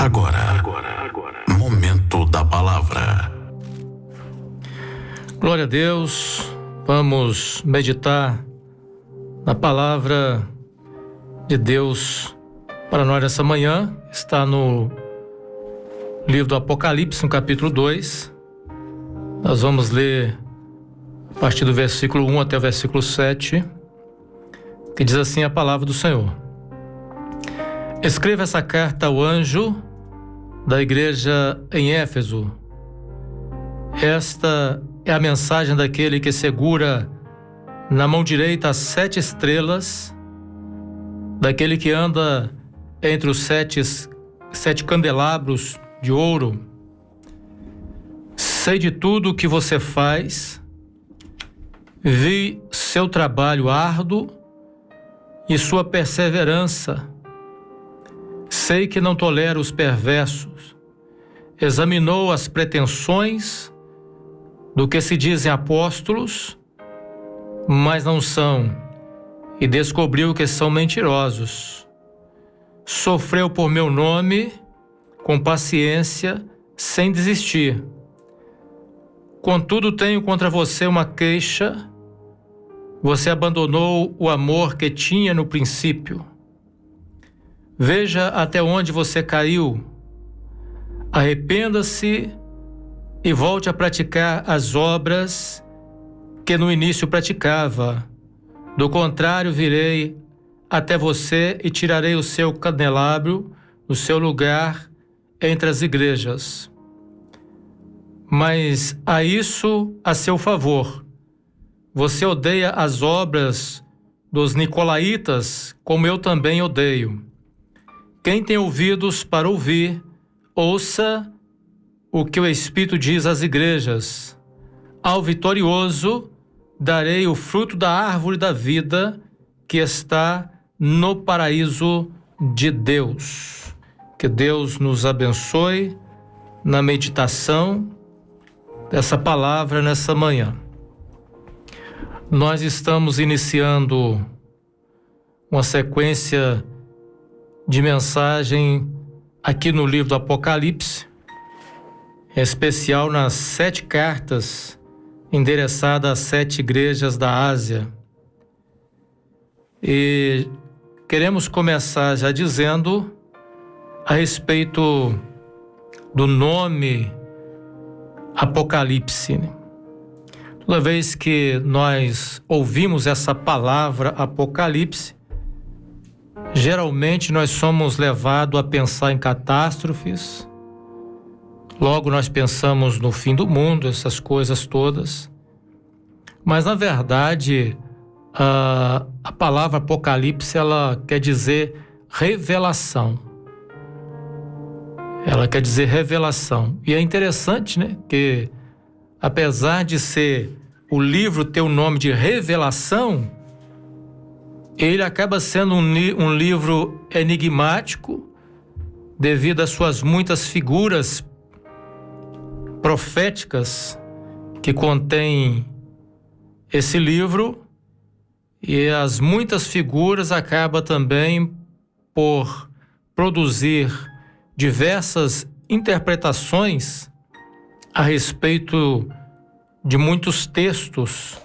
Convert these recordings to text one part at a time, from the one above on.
Agora. Momento da palavra. Glória a Deus. Vamos meditar na palavra de Deus para nós essa manhã. Está no livro do Apocalipse, no capítulo 2. Nós vamos ler a partir do versículo 1 até o versículo 7, que diz assim a palavra do Senhor. Escreva essa carta ao anjo da igreja em Éfeso. Esta é a mensagem daquele que segura na mão direita as 7 estrelas, daquele que anda entre os sete candelabros de ouro. Sei de tudo o que você faz, vi seu trabalho árduo e sua perseverança. Sei que não tolera os perversos. Examinou as pretensões do que se dizem apóstolos, mas não são, e descobriu que são mentirosos. Sofreu por meu nome com paciência, sem desistir. Contudo, tenho contra você uma queixa. Você abandonou o amor que tinha no princípio. Veja até onde você caiu. Arrependa-se e volte a praticar as obras que no início praticava. Do contrário, virei até você e tirarei o seu candelabro do seu lugar entre as igrejas. Mas há isso a seu favor. Você odeia as obras dos nicolaítas, como eu também odeio. Quem tem ouvidos para ouvir, ouça o que o Espírito diz às igrejas. Ao vitorioso darei o fruto da árvore da vida que está no paraíso de Deus. Que Deus nos abençoe na meditação dessa palavra nessa manhã. Nós estamos iniciando uma sequência de mensagem aqui no livro do Apocalipse, em especial nas 7 cartas endereçadas às 7 igrejas da Ásia. E queremos começar já dizendo a respeito do nome Apocalipse. Toda vez que nós ouvimos essa palavra Apocalipse, geralmente nós somos levados a pensar em catástrofes. Logo nós pensamos no fim do mundo, essas coisas todas. Mas na verdade, a palavra Apocalipse, ela quer dizer revelação. Ela quer dizer revelação. E é interessante, né? Que apesar de ser o livro ter o nome de revelação, ele acaba sendo um livro enigmático devido às suas muitas figuras proféticas que contém esse livro, e as muitas figuras acabam também por produzir diversas interpretações a respeito de muitos textos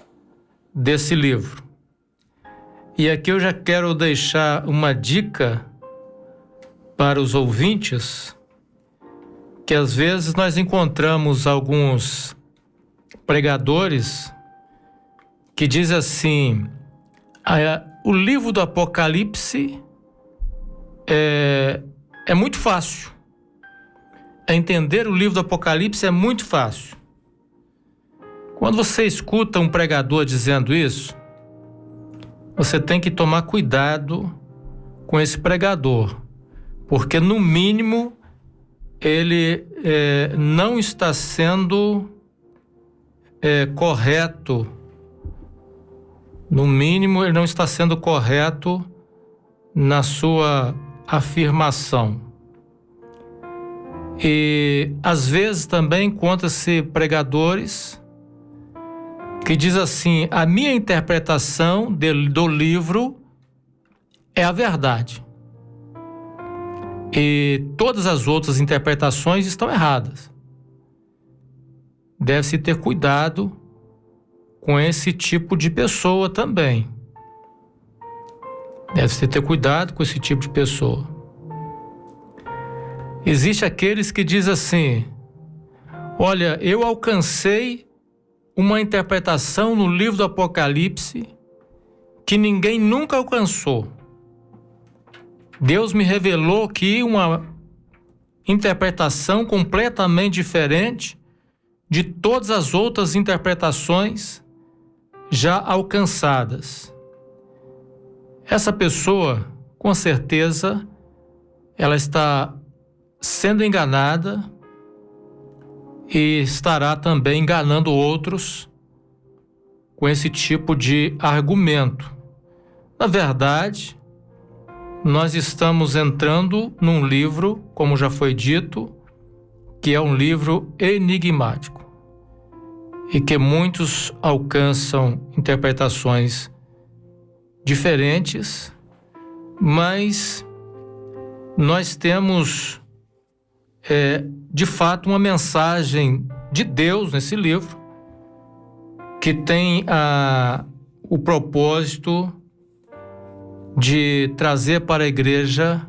desse livro. E aqui eu já quero deixar uma dica para os ouvintes, que às vezes nós encontramos alguns pregadores que dizem assim: o livro do Apocalipse é muito fácil. Entender o livro do Apocalipse é muito fácil. Quando você escuta um pregador dizendo isso, você tem que tomar cuidado com esse pregador, porque no mínimo ele não está sendo correto. No mínimo, ele não está sendo correto na sua afirmação. E às vezes também encontra-se pregadores que diz assim: a minha interpretação do livro é a verdade. e todas as outras interpretações estão erradas. Deve-se ter cuidado com esse tipo de pessoa também. Deve-se ter cuidado com esse tipo de pessoa. Existe aqueles que dizem assim: olha, eu alcancei uma interpretação no livro do Apocalipse que ninguém nunca alcançou. Deus me revelou que uma interpretação completamente diferente de todas as outras interpretações já alcançadas. Essa pessoa, com certeza, ela está sendo enganada e estará também enganando outros com esse tipo de argumento. Na verdade, nós estamos entrando num livro, como já foi dito, que é um livro enigmático e que muitos alcançam interpretações diferentes, mas nós temos de fato uma mensagem de Deus nesse livro que tem o propósito de trazer para a igreja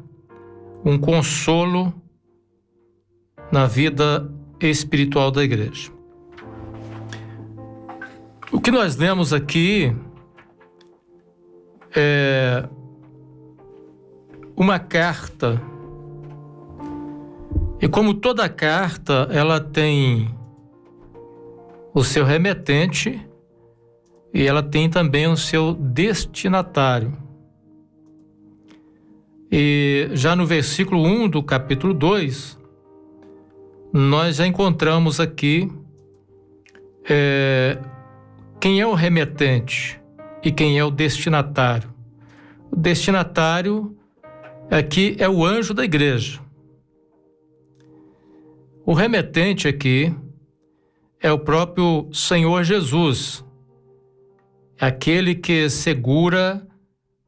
um consolo na vida espiritual da igreja. O que nós lemos aqui é uma carta, e como toda carta, ela tem o seu remetente e ela tem também o seu destinatário. E já no versículo 1 do capítulo 2, nós já encontramos aqui quem é o remetente e quem é o destinatário. O destinatário aqui é o anjo da igreja. O remetente aqui é o próprio Senhor Jesus, aquele que segura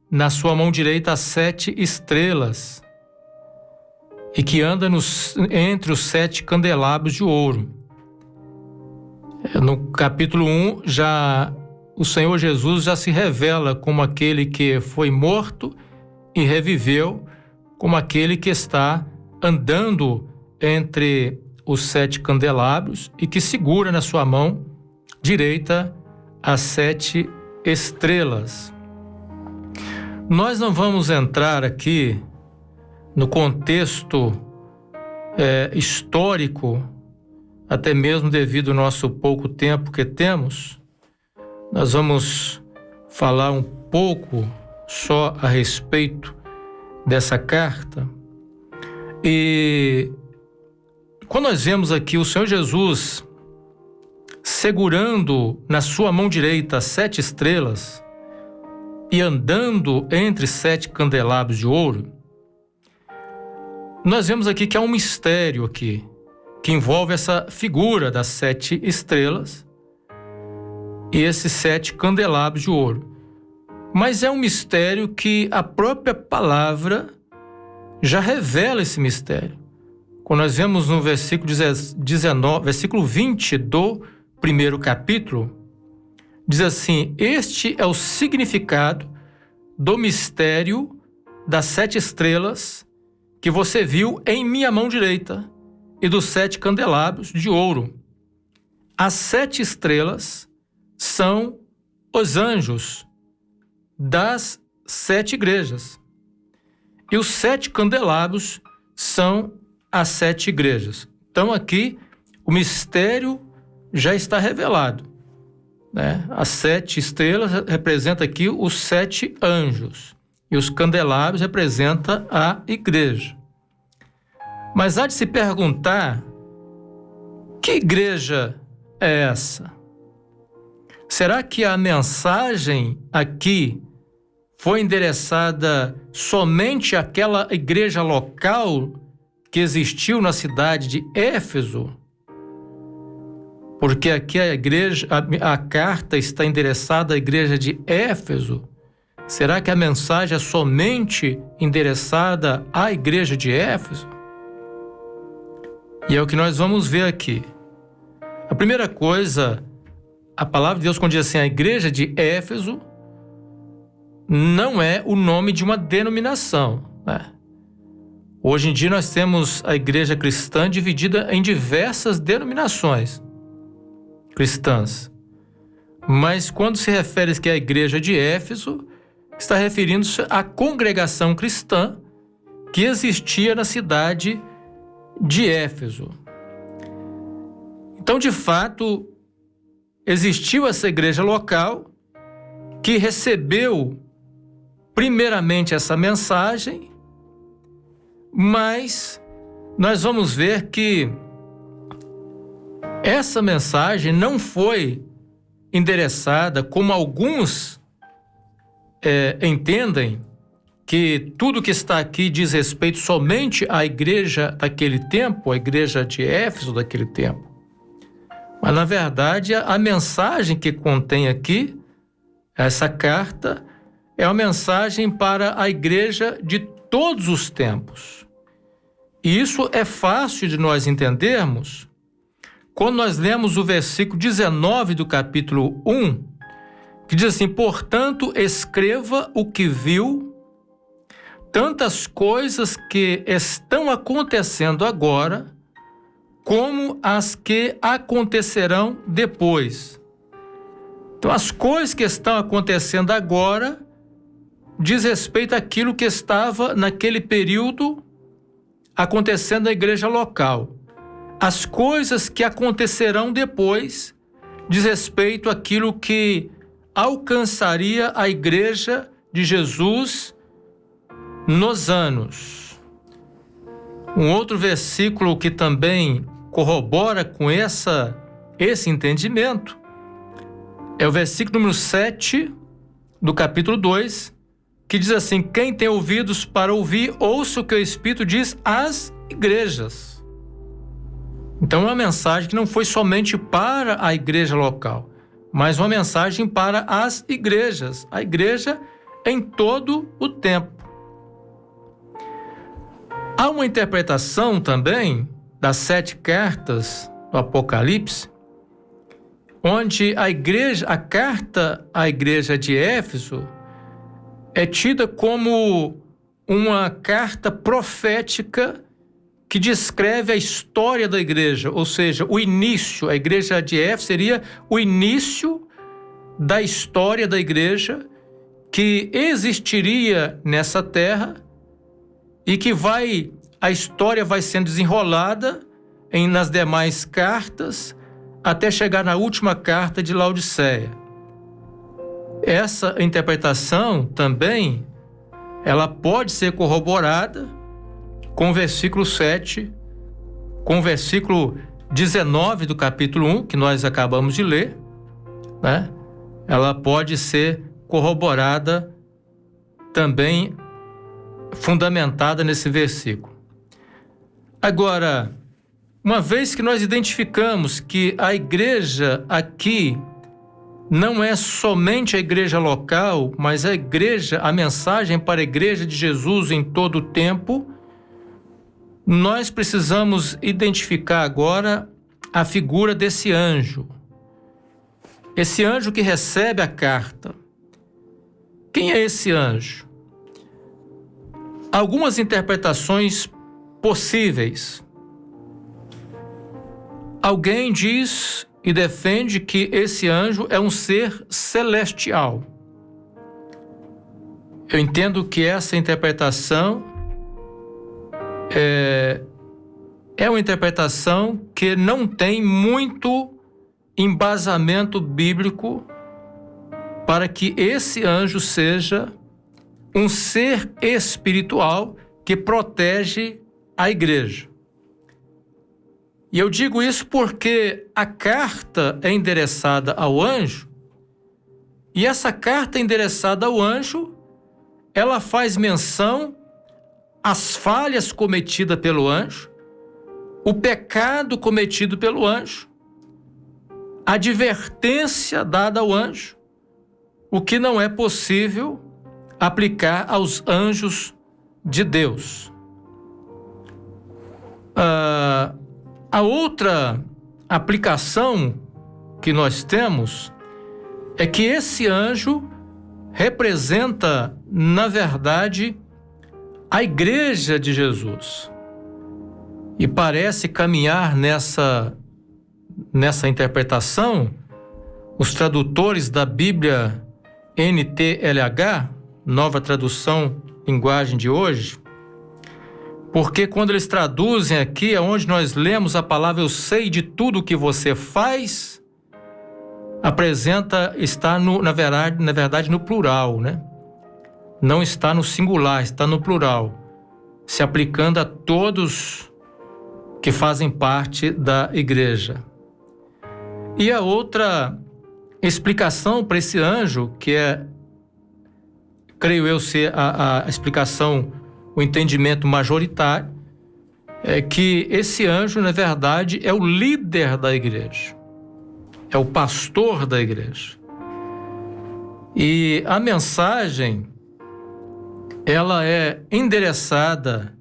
na sua mão direita as 7 estrelas e que anda entre os 7 candelabros de ouro. No capítulo 1, o Senhor Jesus já se revela como aquele que foi morto e reviveu, como aquele que está andando entre os 7 candelabros e que segura na sua mão direita as 7 estrelas. Nós não vamos entrar aqui no contexto histórico, até mesmo devido ao nosso pouco tempo que temos. Nós vamos falar um pouco só a respeito dessa carta. E quando nós vemos aqui o Senhor Jesus segurando na sua mão direita as 7 estrelas e andando entre 7 candelabros de ouro, nós vemos aqui que há um mistério aqui, que envolve essa figura das 7 estrelas e esses 7 candelabros de ouro. Mas é um mistério que a própria palavra já revela esse mistério. Quando nós vemos no versículo 20 do primeiro capítulo, diz assim: este é o significado do mistério das 7 estrelas que você viu em minha mão direita e dos 7 candelabros de ouro. As 7 estrelas são os anjos das 7 igrejas. E os 7 candelabros são as 7 igrejas. Então aqui o mistério já está revelado, né? As 7 estrelas representam aqui os 7 anjos e os candelabros representam a igreja. Mas há de se perguntar: que igreja é essa? Será que a mensagem aqui foi endereçada somente àquela igreja local que existiu na cidade de Éfeso? Porque aqui a carta está endereçada à igreja de Éfeso. Será que a mensagem é somente endereçada à igreja de Éfeso? E é o que nós vamos ver aqui. A primeira coisa, a palavra de Deus, quando diz assim, a igreja de Éfeso, não é o nome de uma denominação, né? Hoje em dia nós temos a igreja cristã dividida em diversas denominações cristãs. Mas quando se refere que é a igreja de Éfeso, está referindo-se à congregação cristã que existia na cidade de Éfeso. Então, de fato, existiu essa igreja local que recebeu primeiramente essa mensagem, mas nós vamos ver que essa mensagem não foi endereçada como alguns entendem, que tudo que está aqui diz respeito somente à igreja daquele tempo, a igreja de Éfeso daquele tempo. Mas, na verdade, a mensagem que contém aqui, essa carta, é uma mensagem para a igreja de todos os tempos. E isso é fácil de nós entendermos quando nós lemos o versículo 19 do capítulo 1, que diz assim: portanto, escreva o que viu, tantas coisas que estão acontecendo agora, como as que acontecerão depois. Então, as coisas que estão acontecendo agora diz respeito àquilo que estava naquele período acontecendo na igreja local. As coisas que acontecerão depois diz respeito àquilo que alcançaria a igreja de Jesus nos anos. Um outro versículo que também corrobora com esse entendimento é o versículo número 7 do capítulo 2, que diz assim: quem tem ouvidos para ouvir, ouça o que o Espírito diz às igrejas. Então é uma mensagem que não foi somente para a igreja local, mas uma mensagem para as igrejas, a igreja em todo o tempo. Há uma interpretação também das 7 cartas do Apocalipse, onde a carta à igreja de Éfeso é tida como uma carta profética que descreve a história da igreja, ou seja, o início. A igreja de Éfeso seria o início da história da igreja que existiria nessa terra e que a história vai sendo desenrolada nas demais cartas até chegar na última carta de Laodiceia. Essa interpretação também, ela pode ser corroborada com o versículo 7, com o versículo 19 do capítulo 1, que nós acabamos de ler, né? Ela pode ser corroborada também, fundamentada nesse versículo. Agora, uma vez que nós identificamos que a igreja aqui não é somente a igreja local, mas a mensagem para a igreja de Jesus em todo o tempo, nós precisamos identificar agora a figura desse anjo. Esse anjo que recebe a carta. Quem é esse anjo? Algumas interpretações possíveis. Alguém diz e defende que esse anjo é um ser celestial. Eu entendo que essa interpretação é uma interpretação que não tem muito embasamento bíblico para que esse anjo seja um ser espiritual que protege a igreja. E eu digo isso porque a carta é endereçada ao anjo, e essa carta endereçada ao anjo, ela faz menção às falhas cometidas pelo anjo, o pecado cometido pelo anjo, a advertência dada ao anjo, o que não é possível aplicar aos anjos de Deus. A outra aplicação que nós temos é que esse anjo representa, na verdade, a igreja de Jesus. E parece caminhar nessa interpretação os tradutores da Bíblia NTLH, nova tradução linguagem de hoje, porque quando eles traduzem aqui, onde nós lemos a palavra "eu sei de tudo o que você faz", está na verdade no plural, né? Não está no singular, está no plural, se aplicando a todos que fazem parte da igreja. E a outra explicação para esse anjo, que creio eu ser a explicação, o entendimento majoritário, é que esse anjo, na verdade, é o líder da igreja, é o pastor da igreja. E a mensagem, ela é endereçada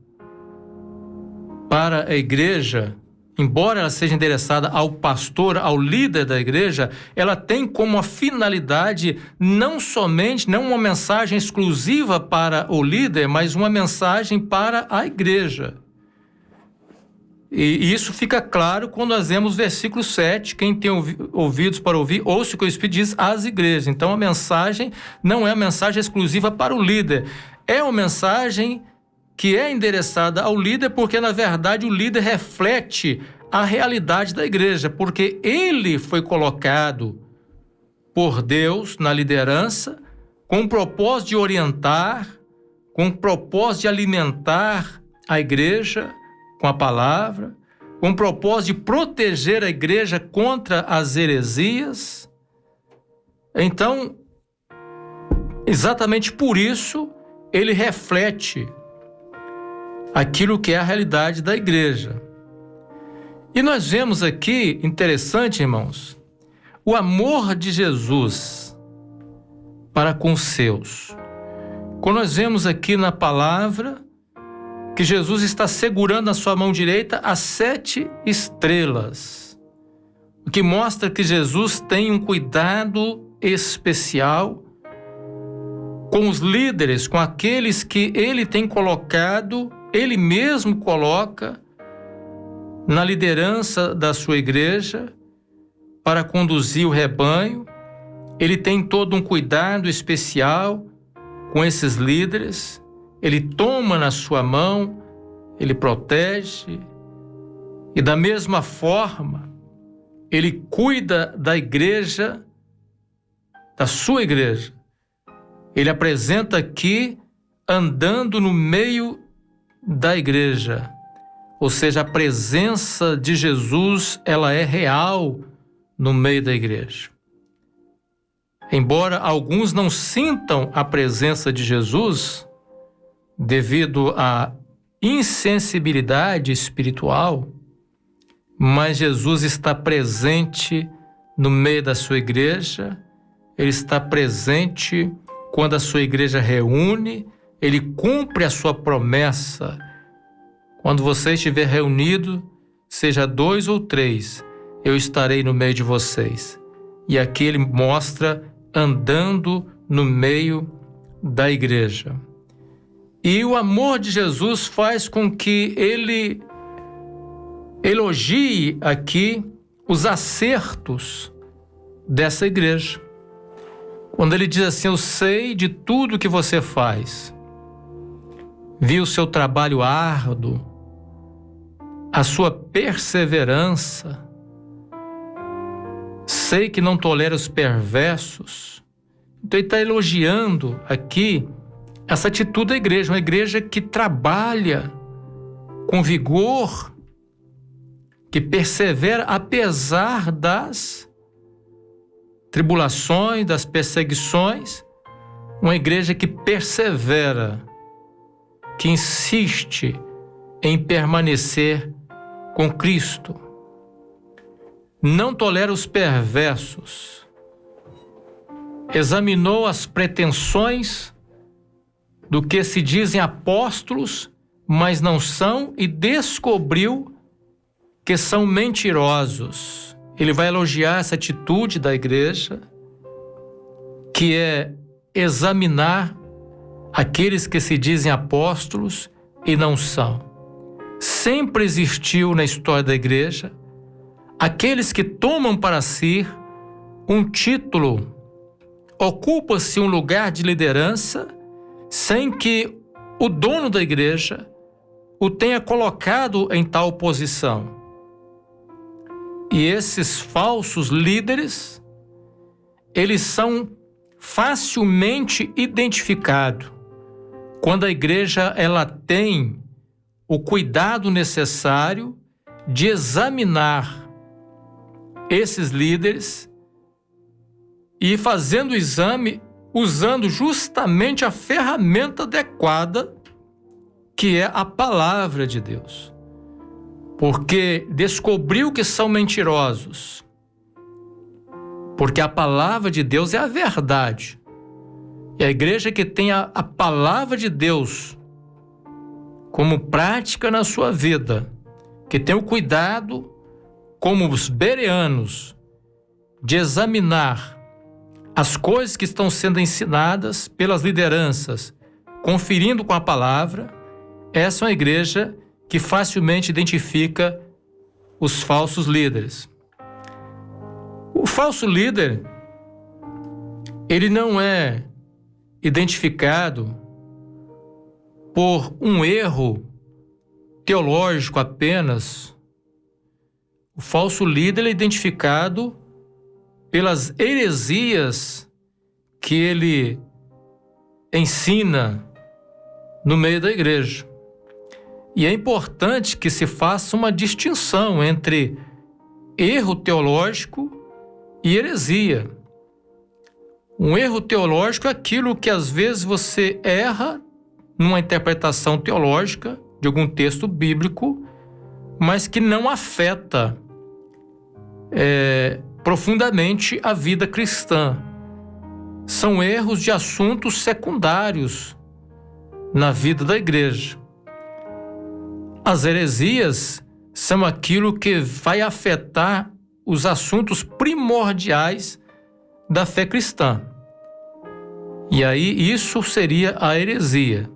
para a igreja, embora ela seja endereçada ao pastor, ao líder da igreja, ela tem como a finalidade não uma mensagem exclusiva para o líder, mas uma mensagem para a igreja. E isso fica claro quando nós vemos o versículo 7, quem tem ouvidos para ouvir, ouça o que o Espírito diz às igrejas. Então a mensagem não é uma mensagem exclusiva para o líder, é uma mensagem que é endereçada ao líder, porque na verdade o líder reflete a realidade da igreja, porque ele foi colocado por Deus na liderança com o propósito de orientar, com o propósito de alimentar a igreja com a palavra, com o propósito de proteger a igreja contra as heresias. Então, exatamente por isso, ele reflete aquilo que é a realidade da igreja. E nós vemos aqui, interessante, irmãos, o amor de Jesus para com os seus. Quando nós vemos aqui na palavra que Jesus está segurando na sua mão direita as 7 estrelas, o que mostra que Jesus tem um cuidado especial com os líderes, com aqueles que ele tem colocado, ele mesmo coloca na liderança da sua igreja para conduzir o rebanho. Ele tem todo um cuidado especial com esses líderes. Ele toma na sua mão, ele protege, e da mesma forma, ele cuida da igreja, da sua igreja. Ele apresenta aqui andando no meio da igreja, ou seja, a presença de Jesus, ela é real no meio da igreja. Embora alguns não sintam a presença de Jesus, devido à insensibilidade espiritual, mas Jesus está presente no meio da sua igreja, ele está presente quando a sua igreja reúne, ele cumpre a sua promessa. Quando você estiver reunido, seja 2 ou 3, eu estarei no meio de vocês. E aqui ele mostra andando no meio da igreja. E o amor de Jesus faz com que ele elogie aqui os acertos dessa igreja. Quando ele diz assim: eu sei de tudo que você faz, vi o seu trabalho árduo, a sua perseverança, sei que não tolera os perversos. Então ele está elogiando aqui essa atitude da igreja, uma igreja que trabalha com vigor, que persevera apesar das tribulações, das perseguições, uma igreja que persevera, que insiste em permanecer com Cristo. Não tolera os perversos. Examinou as pretensões do que se dizem apóstolos, mas não são, e descobriu que são mentirosos. Ele vai elogiar essa atitude da igreja, que é examinar aqueles que se dizem apóstolos e não são. Sempre existiu na história da igreja aqueles que tomam para si um título, ocupa-se um lugar de liderança sem que o dono da igreja o tenha colocado em tal posição. E esses falsos líderes, eles são facilmente identificados quando a igreja ela tem o cuidado necessário de examinar esses líderes e fazendo o exame usando justamente a ferramenta adequada, que é a palavra de Deus. Porque descobriu que são mentirosos. Porque a palavra de Deus é a verdade. E a igreja que tem a palavra de Deus como prática na sua vida, que tem o cuidado, como os bereanos, de examinar as coisas que estão sendo ensinadas pelas lideranças, conferindo com a palavra, essa é uma igreja que facilmente identifica os falsos líderes. O falso líder, ele não é identificado por um erro teológico apenas. O falso líder é identificado pelas heresias que ele ensina no meio da igreja. E é importante que se faça uma distinção entre erro teológico e heresia. Um erro teológico é aquilo que às vezes você erra numa interpretação teológica de algum texto bíblico, mas que não afeta profundamente a vida cristã. São erros de assuntos secundários na vida da igreja. As heresias são aquilo que vai afetar os assuntos primordiais da fé cristã. E aí isso seria a heresia.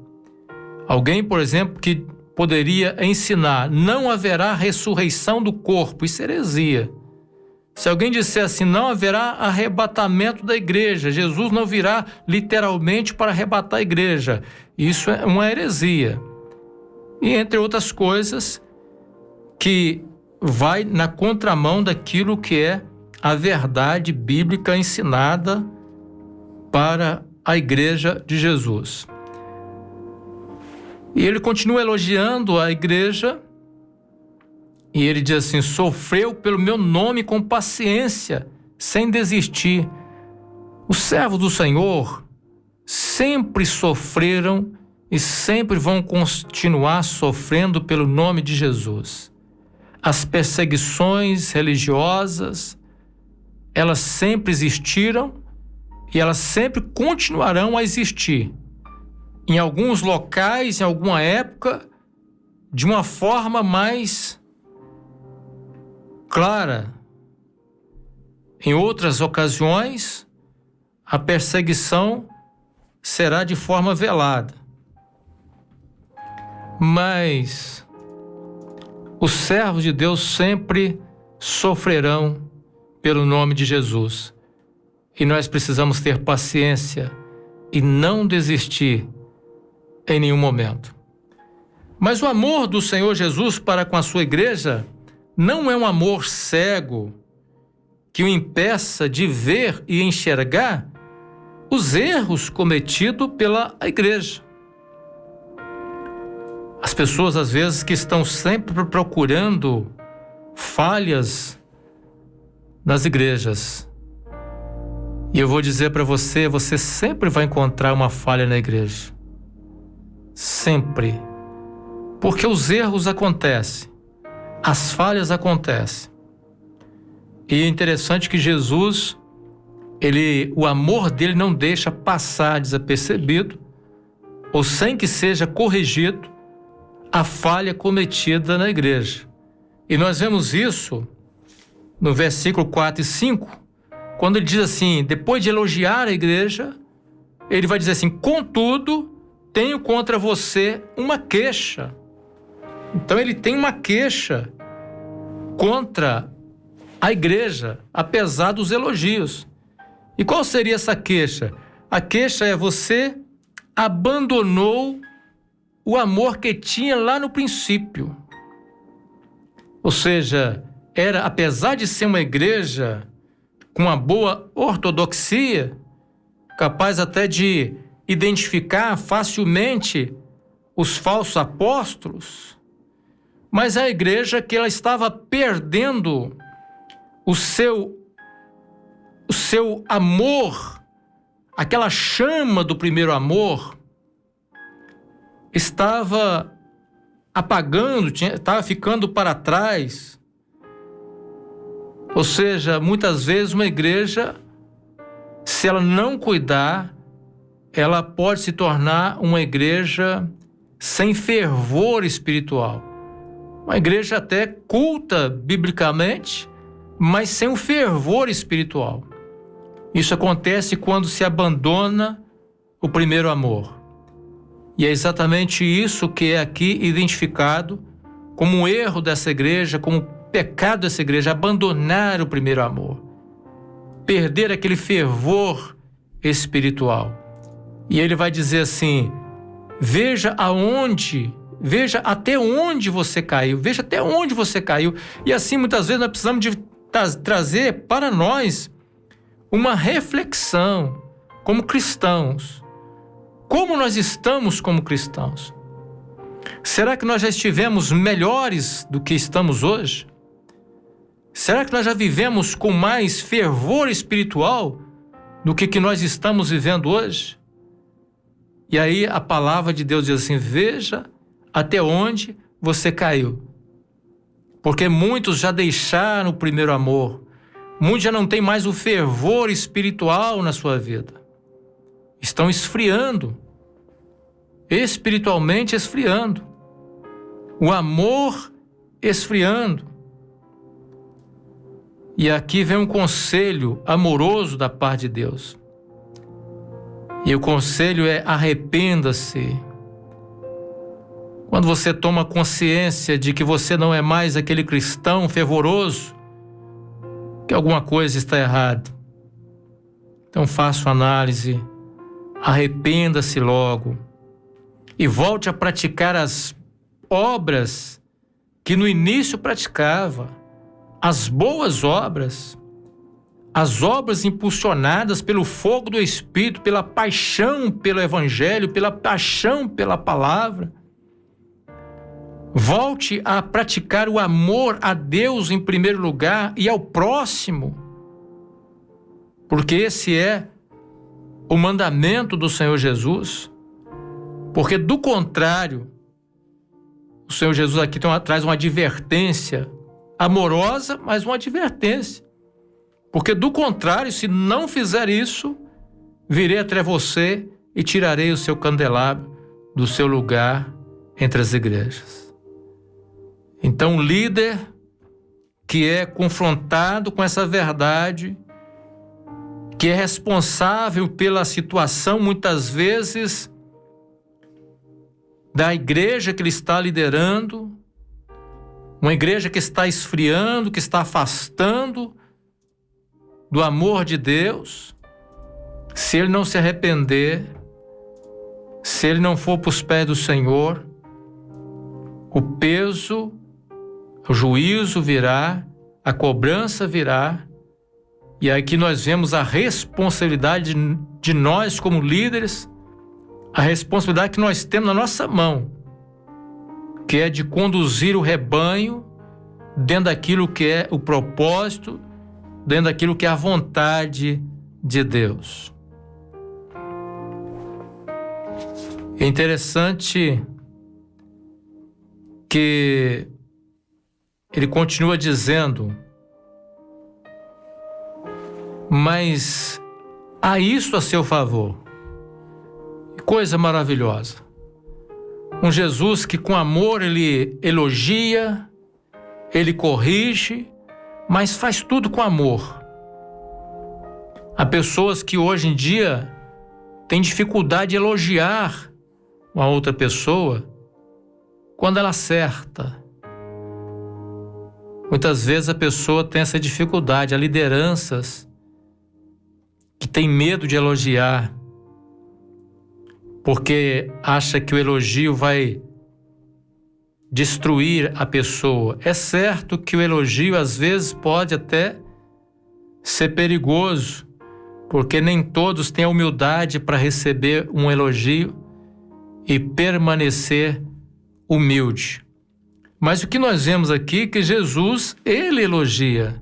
Alguém, por exemplo, que poderia ensinar: não haverá ressurreição do corpo, isso é heresia. Se alguém disser assim: não haverá arrebatamento da igreja, Jesus não virá literalmente para arrebatar a igreja, isso é uma heresia. E entre outras coisas que vai na contramão daquilo que é a verdade bíblica ensinada para a igreja de Jesus. E ele continua elogiando a igreja, e ele diz assim: sofreu pelo meu nome com paciência, sem desistir. Os servos do Senhor sempre sofreram e sempre vão continuar sofrendo pelo nome de Jesus. As perseguições religiosas, elas sempre existiram e elas sempre continuarão a existir. Em alguns locais, em alguma época, de uma forma mais clara. Em outras ocasiões, a perseguição será de forma velada. Mas os servos de Deus sempre sofrerão pelo nome de Jesus. E nós precisamos ter paciência e não desistir em nenhum momento. Mas o amor do Senhor Jesus para com a sua igreja não é um amor cego que o impeça de ver e enxergar os erros cometidos pela igreja. As pessoas, às vezes, que estão sempre procurando falhas nas igrejas. E eu vou dizer para você, você sempre vai encontrar uma falha na igreja. Sempre. Porque os erros acontecem. As falhas acontecem. E é interessante que Jesus, o amor dele não deixa passar desapercebido ou sem que seja corrigido a falha cometida na igreja. E nós vemos isso no versículo 4 e 5, quando ele diz assim, depois de elogiar a igreja, ele vai dizer assim: contudo, tenho contra você uma queixa. Então ele tem uma queixa contra a igreja, apesar dos elogios. E qual seria essa queixa? A queixa é: você abandonou o amor que tinha lá no princípio. Ou seja, apesar de ser uma igreja com uma boa ortodoxia, capaz até de identificar facilmente os falsos apóstolos, mas a igreja que ela estava perdendo o seu amor, aquela chama do primeiro amor, estava apagando, estava ficando para trás. Ou seja, muitas vezes uma igreja, se ela não cuidar, ela pode se tornar uma igreja sem fervor espiritual. Uma igreja até culta biblicamente, mas sem o fervor espiritual. Isso acontece quando se abandona o primeiro amor. E é exatamente isso que é aqui identificado como um erro dessa igreja, como um pecado dessa igreja: abandonar o primeiro amor, perder aquele fervor espiritual. E ele vai dizer assim: veja até onde você caiu, veja até onde você caiu. E assim, muitas vezes nós precisamos de trazer para nós uma reflexão como cristãos. Como nós estamos como cristãos? Será que nós já estivemos melhores do que estamos hoje? Será que nós já vivemos com mais fervor espiritual do que nós estamos vivendo hoje? E aí a palavra de Deus diz assim: veja até onde você caiu. Porque muitos já deixaram o primeiro amor. Muitos já não têm mais o fervor espiritual na sua vida. Estão esfriando, espiritualmente esfriando. O amor esfriando. E aqui vem um conselho amoroso da parte de Deus. E o conselho é: arrependa-se. Quando você toma consciência de que você não é mais aquele cristão fervoroso, que alguma coisa está errada. Então faça uma análise, arrependa-se logo e volte a praticar as obras que no início praticava, as boas obras, as obras impulsionadas pelo fogo do Espírito, pela paixão pelo Evangelho, pela paixão pela palavra. Volte a praticar o amor a Deus em primeiro lugar e ao próximo, porque esse é o mandamento do Senhor Jesus. Porque do contrário, o Senhor Jesus aqui traz uma advertência amorosa, mas uma advertência. Porque do contrário, se não fizer isso, virei até você e tirarei o seu candelabro do seu lugar entre as igrejas. Então, o líder que é confrontado com essa verdade, que é responsável pela situação, muitas vezes, da igreja que ele está liderando, uma igreja que está esfriando, que está afastando do amor de Deus, se ele não se arrepender, se ele não for para os pés do Senhor, o peso, o juízo virá, a cobrança virá, e aqui nós vemos a responsabilidade de nós como líderes, a responsabilidade que nós temos na nossa mão, que é de conduzir o rebanho dentro daquilo que é o propósito, dentro daquilo que é a vontade de Deus. É interessante que ele continua dizendo: mas há isso a seu favor. Coisa maravilhosa. Um Jesus que com amor ele elogia, ele corrige, mas faz tudo com amor. Há pessoas que hoje em dia têm dificuldade de elogiar uma outra pessoa quando ela acerta. Muitas vezes a pessoa tem essa dificuldade. Há lideranças que têm medo de elogiar, porque acha que o elogio vai destruir a pessoa. É certo que o elogio às vezes pode até ser perigoso, porque nem todos têm a humildade para receber um elogio e permanecer humilde. Mas o que nós vemos aqui é que Jesus, ele elogia.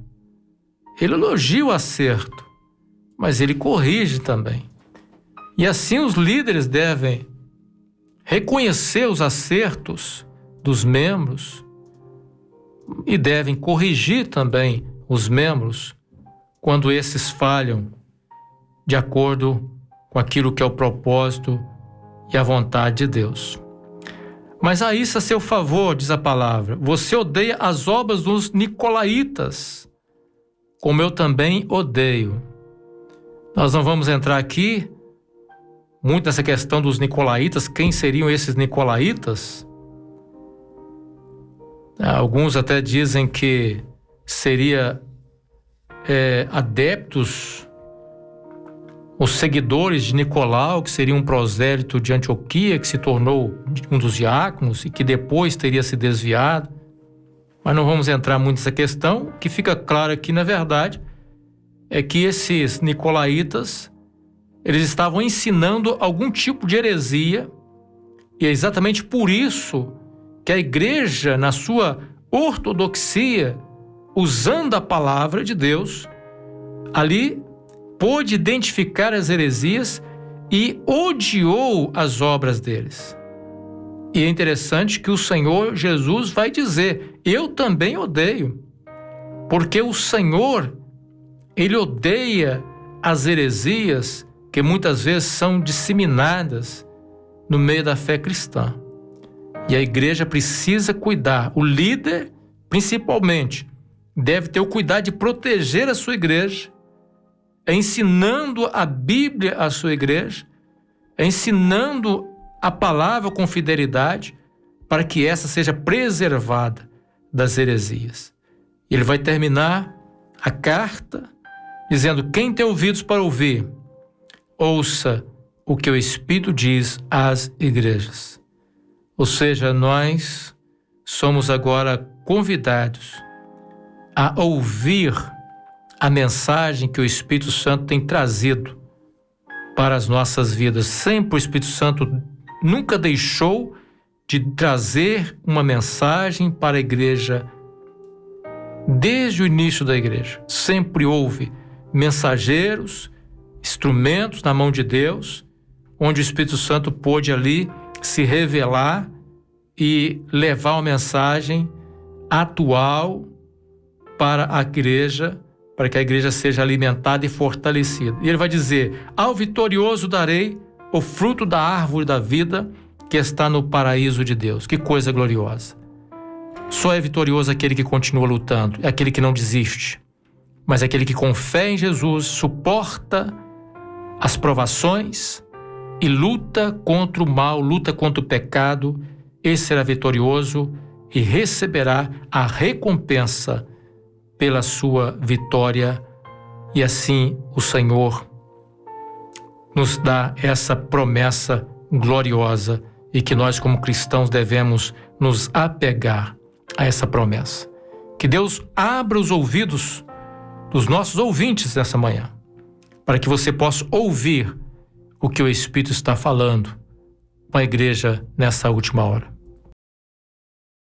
Ele elogia o acerto, mas ele corrige também. E assim os líderes devem reconhecer os acertos dos membros e devem corrigir também os membros quando esses falham de acordo com aquilo que é o propósito e a vontade de Deus. Mas a isso a seu favor, diz a palavra, você odeia as obras dos nicolaítas, como eu também odeio. Nós não vamos entrar aqui muito nessa questão dos nicolaítas. Quem seriam esses nicolaítas? Alguns até dizem que seria adeptos, os seguidores de Nicolau, que seria um prosélito de Antioquia, que se tornou um dos diáconos e que depois teria se desviado. Mas não vamos entrar muito nessa questão. O que fica claro aqui, na verdade, é que esses nicolaítas, eles estavam ensinando algum tipo de heresia, e é exatamente por isso que a igreja, na sua ortodoxia, usando a palavra de Deus, ali pôde identificar as heresias e odiou as obras deles. E é interessante que o Senhor Jesus vai dizer, eu também odeio, porque o Senhor, ele odeia as heresias que muitas vezes são disseminadas no meio da fé cristã. E a igreja precisa cuidar, o líder, principalmente, deve ter o cuidado de proteger a sua igreja, ensinando a Bíblia à sua igreja, ensinando a palavra com fidelidade, para que essa seja preservada das heresias. Ele vai terminar a carta dizendo, quem tem ouvidos para ouvir, ouça o que o Espírito diz às igrejas. Ou seja, nós somos agora convidados a ouvir a mensagem que o Espírito Santo tem trazido para as nossas vidas. Sempre o Espírito Santo nunca deixou de trazer uma mensagem para a igreja. Desde o início da igreja, sempre houve mensageiros, instrumentos na mão de Deus, onde o Espírito Santo pôde ali se revelar e levar uma mensagem atual para a igreja, para que a igreja seja alimentada e fortalecida. E ele vai dizer, ao vitorioso darei o fruto da árvore da vida que está no paraíso de Deus. Que coisa gloriosa. Só é vitorioso aquele que continua lutando, é aquele que não desiste, mas é aquele que com fé em Jesus suporta as provações e luta contra o mal, luta contra o pecado. Esse será vitorioso e receberá a recompensa pela sua vitória. E assim o Senhor nos dá essa promessa gloriosa e que nós como cristãos devemos nos apegar a essa promessa. Que Deus abra os ouvidos dos nossos ouvintes nessa manhã, para que você possa ouvir o que o Espírito está falando com a igreja nessa última hora.